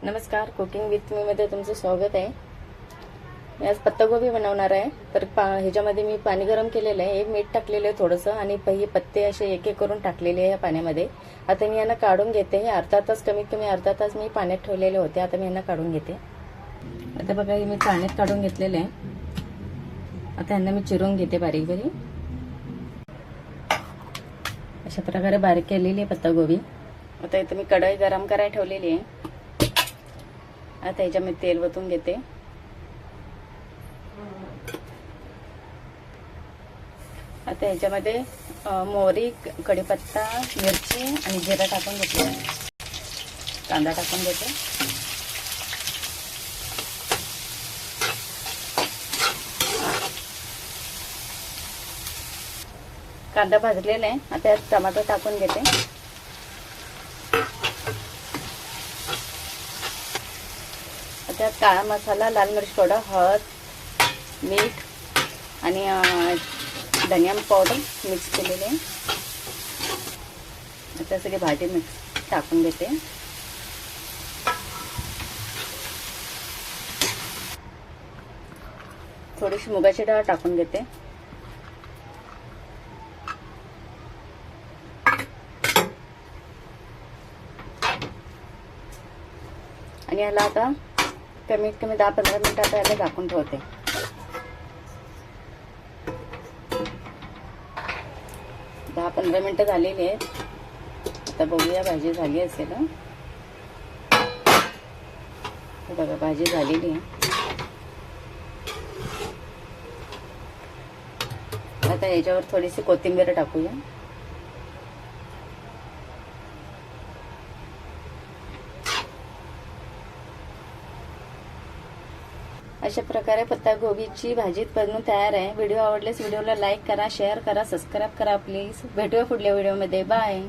नमस्कार, cooking with me मध्ये तुमचं स्वागत आहे। मी आज पत्तागोबी बनवणार आहे। तर ह्याच्यामध्ये मी पाणी गरम केलेलं आहे, मीठ टाकलेलं आहे थोडंसं आणि हे पत्ते असे एक एक करून टाकलेले आहे पाण्यामध्ये। आता मी यांना काढून घेते। अर्धा तास कमीत कमी अर्धा तास मी पाण्यात ठेवलेले होते। आता मी यांना काढून घेते। आता बघा हे मी पाण्यात काढून घेतलेले आहे। आता यांना मी चिरून घेते बारीक बारीक। अशा प्रकारे बारीक केलेली आहे पत्तागोबी। आता इथे मी कढई गरम करायला ठेवलेली आहे। आता ह्याच्यामध्ये तेल ओतून घेते। आता ह्याच्यामध्ये मोहरी, कढीपत्ता, मिरची आणि जिरा टाकून घेते। कांदा टाकून घेते। कांदा भाजलेला आहे। आता यात टमाटर टाकून घेते। त्यात काळा मसाला, लाल मिरची पावडर, हळद, मीठ आणि धनिया पावडर मिक्स केलेले आहे। आता सगळी भाजी मिक्स टाकून घेते। थोडीशी मुगाची डाळ टाकून घेते। आणि याला आता कमीत कमी 10-15 मिनिटात याला झाकून ठेवते। 10-15 मिनिटं झालेली आहेत। आता बघूया भाजी झाली असेल। बघा भाजी झालेली आहे। आता याच्यावर थोडीशी कोथिंबीर टाकूया। अशा प्रकारे पत्तागोबीची भाजी बनवून तयार आहे। व्हिडिओ आवडल्यास व्हिडिओला लाईक करा, शेअर करा, सबस्क्राईब करा प्लीज। भेटूया पुढल्या व्हिडिओमध्ये। बाय।